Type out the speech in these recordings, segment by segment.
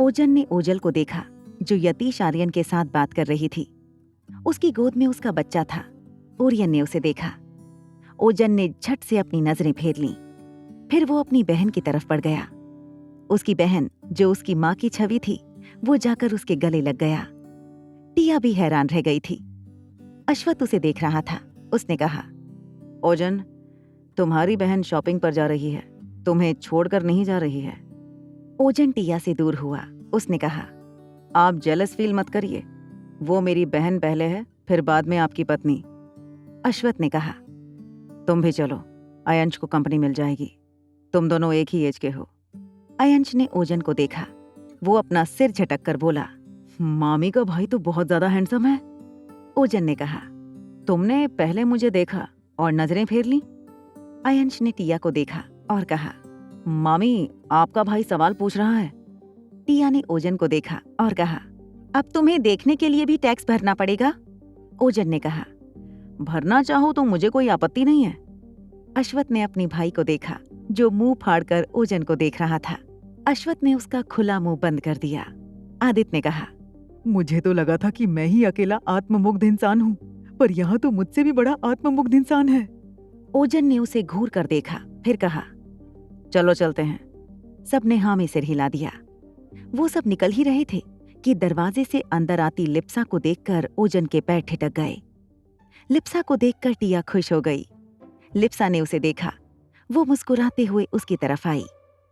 ओजन ने ओजल को देखा जो यतीश आर्यन के साथ बात कर रही थी। उसकी गोद में उसका बच्चा था। ओरियन ने उसे देखा। ओजन ने झट से अपनी नजरें फेर लीं। फिर वो अपनी बहन की तरफ बढ़ गया। उसकी बहन जो उसकी माँ की छवि थी वो जाकर उसके गले लग गया। टिया भी हैरान रह गई थी। अश्वत उसे देख रहा था। उसने कहा, ओजन, तुम्हारी बहन शॉपिंग पर जा रही है, तुम्हें छोड़कर नहीं जा रही है। ओजन टिया से दूर हुआ। उसने कहा, आप जेलस फील मत करिए, वो मेरी बहन पहले है, फिर बाद में आपकी पत्नी। अश्वत ने कहा, तुम भी चलो, अयंश को कंपनी मिल जाएगी, तुम दोनों एक ही एज के हो। अयंश ने ओजन को देखा। वो अपना सिर झटक कर बोला, मामी का भाई तो बहुत ज्यादा हैंडसम है। ओजन ने कहा, तुमने पहले मुझे देखा और नजरें फेर ली। अयंश ने टिया को देखा और कहा, मामी, आपका भाई सवाल पूछ रहा है। टिया ने ओजन को देखा और कहा, अब तुम्हें देखने के लिए भी टैक्स भरना पड़ेगा। ओजन ने कहा, भरना चाहो तो मुझे कोई आपत्ति नहीं है। अश्वत ने अपनी भाई को देखा जो मुंह फाड़कर ओजन को देख रहा था। अश्वत ने उसका खुला मुंह बंद कर दिया। आदित्य ने कहा, मुझे तो लगा था कि मैं ही अकेला आत्ममुग्ध इंसान हूँ, पर यहाँ तो मुझसे भी बड़ा आत्ममुग्ध इंसान है। ओजन ने उसे घूर कर देखा, फिर कहा, चलो चलते हैं। सबने हाँ में सिर हिला दिया। वो सब निकल ही रहे थे कि दरवाजे से अंदर आती लिप्सा को देखकर ओजन के पैर ठिठक गए। लिप्सा को देखकर टिया खुश हो गई। लिप्सा ने उसे देखा। वो मुस्कुराते हुए उसकी तरफ आई।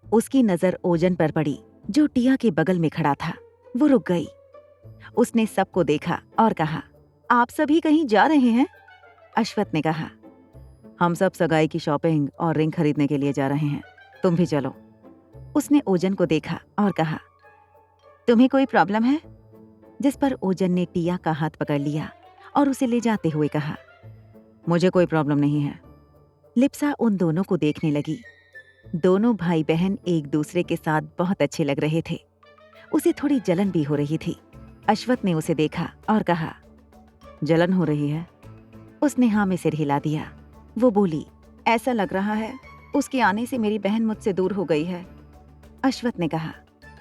उसकी नजर ओजन पर पड़ी जो टिया के बगल में खड़ा था। वो रुक गई। उसने सबको देखा और कहा, आप सभी कहीं जा रहे हैं? अश्वत ने कहा, हम सब सगाई की शॉपिंग और रिंग खरीदने के लिए जा रहे हैं, तुम भी चलो। उसने ओजन को देखा और कहा, तुम्हें कोई प्रॉब्लम है? जिस पर ओजन ने टिया का हाथ पकड़ लिया और उसे ले जाते हुए कहा, मुझे कोई प्रॉब्लम नहीं है। लिप्सा उन दोनों को देखने लगी। दोनों भाई बहन एक दूसरे के साथ बहुत अच्छे लग रहे थे। उसे थोड़ी जलन भी हो रही थी। अश्वत ने उसे देखा और कहा, जलन हो रही है? उसने हाँ में सिर हिला दिया। वो बोली, ऐसा लग रहा है उसके आने से मेरी बहन मुझसे दूर हो गई है। अश्वत ने कहा,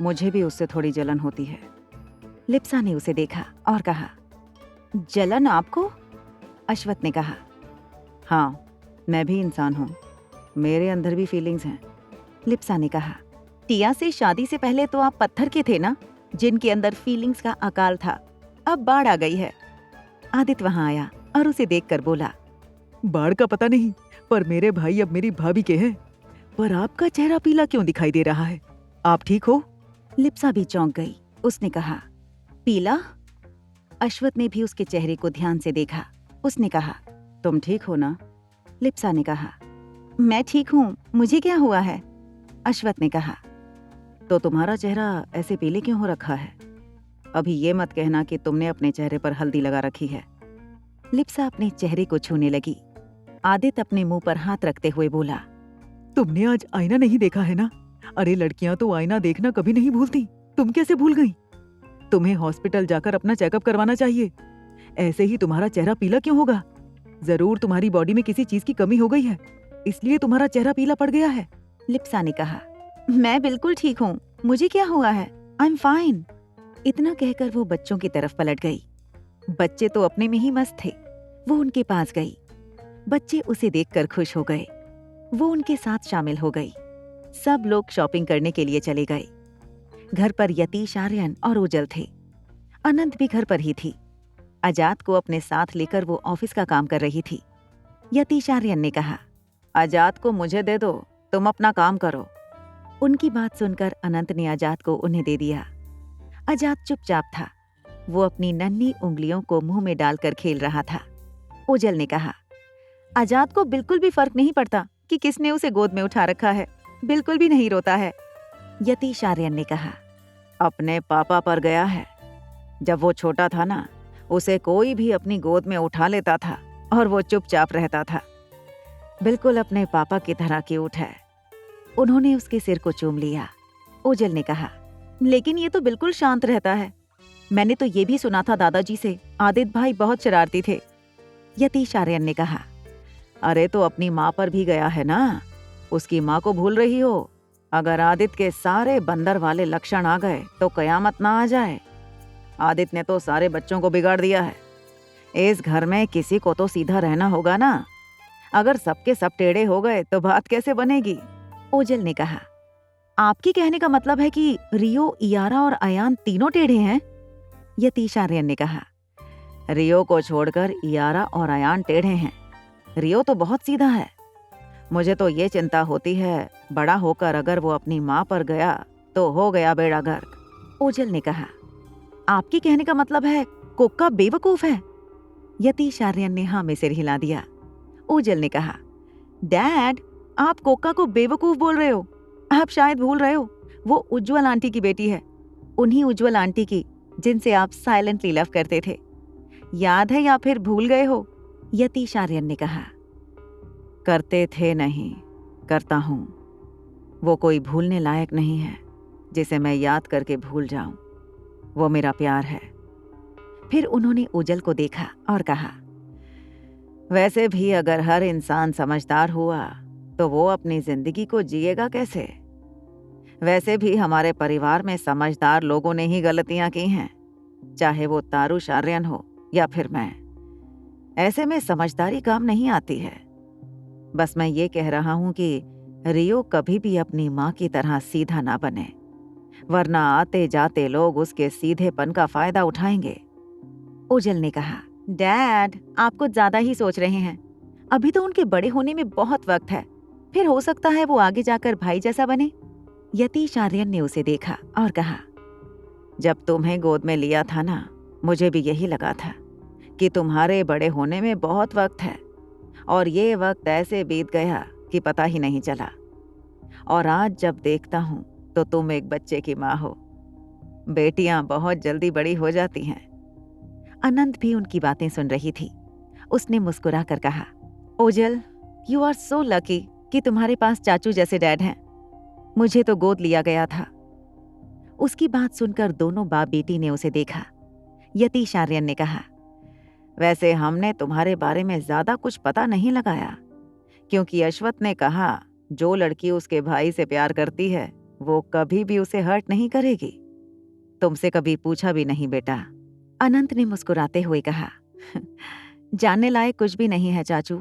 मुझे भी उससे थोड़ी जलन होती है। लिप्सा ने उसे देखा और कहा, जलन आपको? अश्वत ने कहा, हाँ, मैं भी इंसान हूँ, मेरे अंदर भी फीलिंग्स हैं। लिप्सा ने कहा, टिया से शादी से पहले तो आप पत्थर के थे ना, जिनके अंदर फीलिंग्स का अकाल था। अब बाढ़ आ गई है। आदित्य वहां आया और उसे देखकर बोला, बाढ़ का पता नहीं, पर मेरे भाई अब मेरी भाभी के हैं। पर आपका चेहरा पीला क्यों दिखाई दे रहा है? आप ठीक हो? लिप्सा भी चौंक गई। उसने कहा, पीला? अश्वत ने भी उसके चेहरे को ध्यान से देखा। उसने कहा, तुम ठीक हो ना? लिप्सा ने कहा, मैं ठीक हूँ, मुझे क्या हुआ है? अश्वत ने कहा, तो तुम्हारा चेहरा ऐसे पीले क्यों हो रखा है? अभी ये मत कहना कि तुमने अपने चेहरे पर हल्दी लगा रखी है। लिप्सा अपने चेहरे को छूने लगी। आदित्य अपने मुंह पर हाथ रखते हुए बोला, तुमने आज आईना नहीं देखा है ना? अरे लड़कियां तो आईना देखना कभी नहीं भूलती, तुम कैसे भूल गई? तुम्हें हॉस्पिटल जाकर अपना चेकअप करवाना चाहिए। ऐसे ही तुम्हारा चेहरा पीला क्यों होगा? जरूर तुम्हारी बॉडी में किसी चीज की कमी हो गई है, इसलिए तुम्हारा चेहरा पीला पड़ गया है। लिप्सा ने कहा, मैं बिल्कुल ठीक हूँ, मुझे क्या हुआ है? I am fine. इतना कहकर वो बच्चों की तरफ पलट गई। बच्चे तो अपने में ही मस्त थे। वो उनके पास गई। बच्चे उसे देखकर खुश हो गए। वो उनके साथ शामिल हो गई। सब लोग शॉपिंग करने के लिए चले गए। घर पर यतीश आर्यन और ओजल थे। अनंत भी घर पर ही थी। आजाद को अपने साथ लेकर वो ऑफिस का काम कर रही थी। यतीश आर्यन ने कहा, आजाद को मुझे दे दो, तुम अपना काम करो। उनकी बात सुनकर अनंत ने आजाद को उन्हें दे दिया। आजाद चुपचाप था। वो अपनी नन्ही उंगलियों को मुंह में डालकर खेल रहा था। ओजल ने कहा, आजाद को बिल्कुल भी फर्क नहीं पड़ता कि किसने उसे गोद में उठा रखा है, बिल्कुल भी नहीं रोता है। यतीश आर्यन ने कहा, अपने पापा पर गया है। जब वो छोटा था ना, उसे कोई भी अपनी गोद में उठा लेता था और वो चुपचाप रहता था, बिल्कुल अपने पापा की तरह क्यूट है। उन्होंने उसके सिर को चूम लिया। ओजल ने कहा, लेकिन ये तो बिल्कुल शांत रहता है। मैंने तो ये भी सुना था दादाजी से, आदित्य भाई बहुत शरारती थे। यतीश आर्यन ने कहा, अरे तो अपनी माँ पर भी गया है ना, उसकी माँ को भूल रही हो? अगर आदित्य के सारे बंदर वाले लक्षण आ गए तो कयामत ना आ जाए। आदित्य ने तो सारे बच्चों को बिगाड़ दिया है। इस घर में किसी को तो सीधा रहना होगा ना। अगर सबके सब टेढ़े हो गए तो बात कैसे बनेगी? ओजल ने कहा। आपके कहने का मतलब है कि रियो, इयारा और अयान तीनों टेढ़े हैं? यतीश आर्यन ने कहा। रियो को छोड़कर इयारा और अयान टेढ़े हैं। रियो तो बहुत सीधा है। मुझे तो ये चिंता होती है, बड़ा होकर अगर वो अपनी माँ पर गया तो हो गया बेड़ा गर्क। ओजल ने कहा। आपके कहने का मतलब है कोक्का बेवकूफ है? यतीश आर्यन ने हाँ में सिर हिला दिया। ओजल ने कहा, डैड, आप कोक्का को बेवकूफ बोल रहे हो। आप शायद भूल रहे हो, वो उज्जवल आंटी की बेटी है। उन्हीं उज्जवल आंटी की जिनसे आप साइलेंटली लव करते थे। याद है या फिर भूल गए हो? यतीश आर्यन ने कहा। करते थे नहीं, करता हूं। वो कोई भूलने लायक नहीं है जिसे मैं याद करके भूल जाऊं। वो मेरा प्यार है। फिर उन्होंने ओजल को देखा और कहा, वैसे भी अगर हर इंसान समझदार हुआ तो वो अपनी जिंदगी को जिएगा कैसे? वैसे भी हमारे परिवार में समझदार लोगों ने ही गलतियां की हैं, चाहे वो तारुश आर्यन हो या फिर मैं। ऐसे में समझदारी काम नहीं आती है। बस मैं ये कह रहा हूं कि रियो कभी भी अपनी माँ की तरह सीधा ना बने, वरना आते जाते लोग उसके सीधेपन का फायदा उठाएंगे। ओजल ने कहा, डैड, आप कुछ ज्यादा ही सोच रहे हैं। अभी तो उनके बड़े होने में बहुत वक्त है। फिर हो सकता है वो आगे जाकर भाई जैसा बने। यतीश आर्यन ने उसे देखा और कहा, जब तुम्हें गोद में लिया था ना, मुझे भी यही लगा था कि तुम्हारे बड़े होने में बहुत वक्त है, और ये वक्त ऐसे बीत गया कि पता ही नहीं चला। और आज जब देखता हूं तो तुम एक बच्चे की माँ हो। बेटियां बहुत जल्दी बड़ी हो जाती हैं। अनंत भी उनकी बातें सुन रही थी। उसने मुस्कुरा कर कहा, Ojal, you are so lucky कि तुम्हारे पास चाचू जैसे डैड हैं। मुझे तो गोद लिया गया था। उसकी बात सुनकर दोनों बाप बेटी ने उसे देखा। यतीश आर्यन ने कहा, वैसे हमने तुम्हारे बारे में ज्यादा कुछ पता नहीं लगाया, क्योंकि अश्वथ ने कहा जो लड़की उसके भाई से प्यार करती है वो कभी भी उसे हर्ट नहीं करेगी। तुमसे कभी पूछा भी नहीं बेटा। अनंत ने मुस्कुराते हुए कहा, जानने लायक कुछ भी नहीं है चाचू।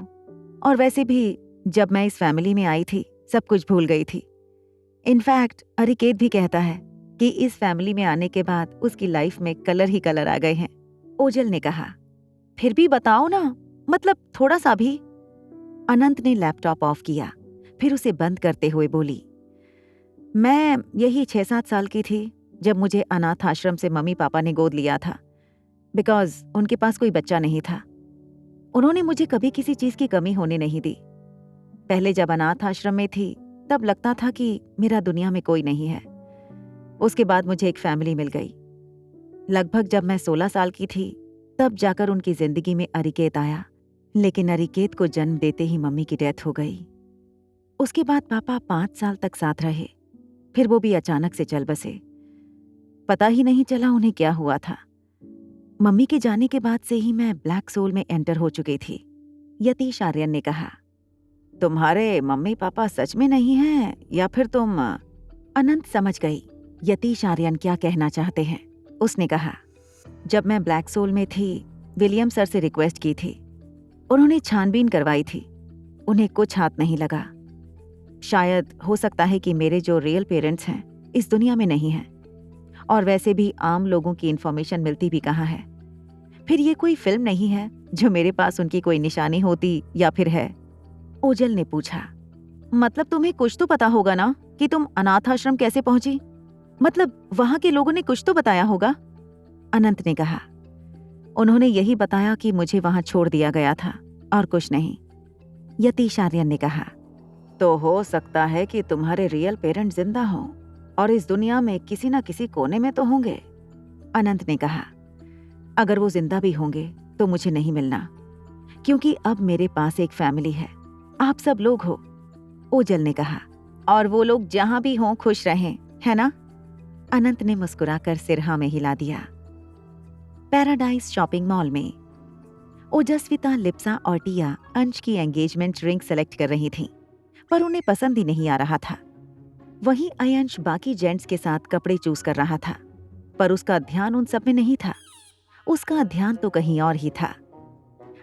और वैसे भी जब मैं इस फैमिली में आई थी सब कुछ भूल गई थी। इनफैक्ट अरिकेत भी कहता है कि इस फैमिली में आने के बाद उसकी लाइफ में कलर ही कलर आ गए हैं। ओजल ने कहा, फिर भी बताओ ना, मतलब थोड़ा सा भी। अनंत ने लैपटॉप ऑफ किया, फिर उसे बंद करते हुए बोली, मैं यही 6-7 साल की थी जब मुझे अनाथ आश्रम से मम्मी पापा ने गोद लिया था, बिकॉज उनके पास कोई बच्चा नहीं था। उन्होंने मुझे कभी किसी चीज की कमी होने नहीं दी। पहले जब अनाथ आश्रम में थी तब लगता था कि मेरा दुनिया में कोई नहीं है। उसके बाद मुझे एक फैमिली मिल गई। लगभग जब मैं 16 साल की थी तब जाकर उनकी जिंदगी में अरिकेत आया, लेकिन अरिकेत को जन्म देते ही मम्मी की डेथ हो गई। उसके बाद पापा 5 साल तक साथ रहे, फिर वो भी अचानक से चल बसे। पता ही नहीं चला उन्हें क्या हुआ था। मम्मी के जाने के बाद से ही मैं ब्लैक सोल में एंटर हो चुकी थी। यतीश आर्यन ने कहा, तुम्हारे मम्मी पापा सच में नहीं हैं या फिर तुम? अनंत समझ गई यतीश आर्यन क्या कहना चाहते हैं। उसने कहा, जब मैं ब्लैक सोल में थी विलियम सर से रिक्वेस्ट की थी। उन्होंने छानबीन करवाई थी। उन्हें कुछ हाथ नहीं लगा। शायद हो सकता है कि मेरे जो रियल पेरेंट्स हैं इस दुनिया में नहीं हैं, और वैसे भी आम लोगों की इन्फॉर्मेशन मिलती भी कहाँ है। फिर ये कोई फिल्म नहीं है जो मेरे पास उनकी कोई निशानी होती या फिर है। ओजल ने पूछा, मतलब तुम्हें कुछ तो पता होगा ना कि तुम अनाथ आश्रम कैसे पहुंची? मतलब वहां के लोगों ने कुछ तो बताया होगा। अनंत ने कहा, उन्होंने यही बताया कि मुझे वहां छोड़ दिया गया था और कुछ नहीं। यतीश आर्यन ने कहा, तो हो सकता है कि तुम्हारे रियल पेरेंट जिंदा हों और इस दुनिया में किसी न किसी कोने में तो होंगे। अनंत ने कहा, अगर वो जिंदा भी होंगे तो मुझे नहीं मिलना, क्योंकि अब मेरे पास एक फैमिली है। आप सब लोग हो। ओजल ने कहा, और वो लोग जहां भी हों खुश रहें, है ना? अनंत ने मुस्कुराकर सिर हाँ में हिला दिया। पैराडाइज शॉपिंग मॉल में ओजस्विता, लिप्सा और टिया अंश की एंगेजमेंट रिंग सेलेक्ट कर रही थीं, पर उन्हें पसंद ही नहीं आ रहा था। वहीं अयंश बाकी जेंट्स के साथ कपड़े चूज कर रहा था, पर उसका ध्यान उन सब में नहीं था। उसका ध्यान तो कहीं और ही था।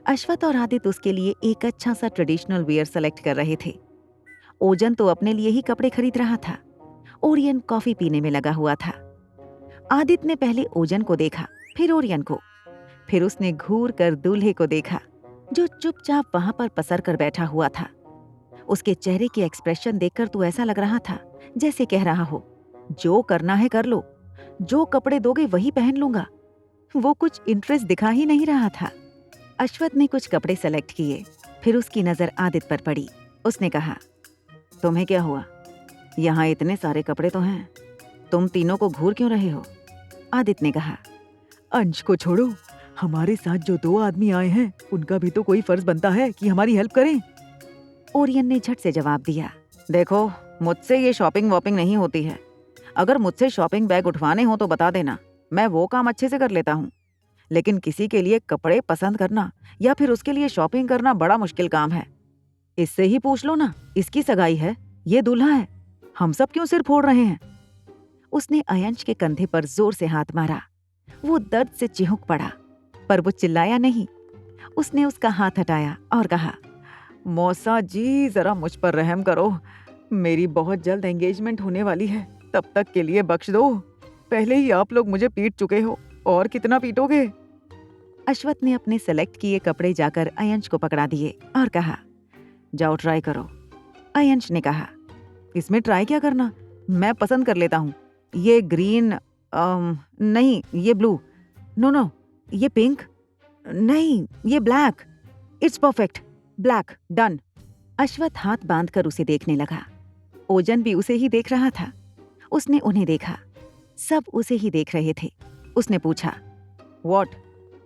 अश्वथ और आदित्य उसके लिए एक अच्छा सा ट्रेडिशनल वियर सेलेक्ट कर रहे थे। ओजन तो अपने लिए ही कपड़े खरीद रहा था। ओरियन कॉफी पीने में लगा हुआ था। आदित्य ने पहले ओजन को देखा, फिर ओरियन को, फिर उसने घूर कर दूल्हे को देखा, जो चुपचाप वहां पर पसर कर बैठा हुआ था। उसके चेहरे के एक्सप्रेशन देखकर तो ऐसा लग रहा था जैसे कह रहा हो, जो करना है कर लो, जो कपड़े दोगे वही पहन लूंगा। वो कुछ इंटरेस्ट दिखा ही नहीं रहा था। अश्वथ ने कुछ कपड़े सेलेक्ट किए, फिर उसकी नजर आदित्य पर पड़ी। उसने कहा, तुम्हें क्या हुआ? यहाँ इतने सारे कपड़े तो हैं, तुम तीनों को घूर क्यों रहे हो? आदित्य ने कहा, अंश को छोड़ो, हमारे साथ जो 2 आदमी आए हैं उनका भी तो कोई फर्ज बनता है कि हमारी हेल्प करें। ओरियन ने झट से जवाब दिया, देखो, मुझसे ये शॉपिंग वॉपिंग नहीं होती है। अगर मुझसे शॉपिंग बैग उठवाने हो तो बता देना, मैं वो काम अच्छे से कर लेता हूँ। लेकिन किसी के लिए कपड़े पसंद करना या फिर उसके लिए शॉपिंग करना बड़ा मुश्किल काम है। इससे ही पूछ लो ना, इसकी सगाई है, ये दूल्हा है, हम सब क्यों सिर फोड़ रहे हैं? उसने अयंश के कंधे पर जोर से हाथ मारा। वो दर्द से चिहुक पड़ा, पर वो चिल्लाया नहीं। उसने उसका हाथ हटाया और कहा, मौसा जी, जरा मुझ पर रहम करो, मेरी बहुत जल्द एंगेजमेंट होने वाली है, तब तक के लिए बख्श दो। पहले ही आप लोग मुझे पीट चुके हो, और कितना पीटोगे? अश्वथ ने अपने सेलेक्ट किए कपड़े जाकर अयंश को पकड़ा दिए और कहा, जाओ ट्राई करो। अयंश ने कहा, इसमें ट्राई क्या करना, मैं पसंद कर लेता हूँ। ये ग्रीन, नहीं ये ब्लू, नो, ये पिंक, नहीं ये black, it's perfect, black, done. Ashwath हाथ बांधकर उसे देखने लगा। ओजन भी उसे ही देख रहा था। उसने उन्हें देखा, सब उसे ही देख रहे थे। उसने पूछा, व्हाट,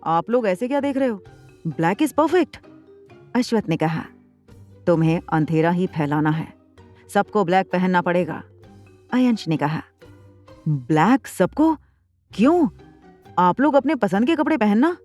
आप लोग ऐसे क्या देख रहे हो? Black is perfect. अश्वथ ने कहा, तुम्हें अंधेरा ही फैलाना है, सबको ब्लैक पहनना पड़ेगा। अयंश ने कहा, ब्लैक सबको? क्यों? आप लोग अपने पसंद के कपड़े पहनना।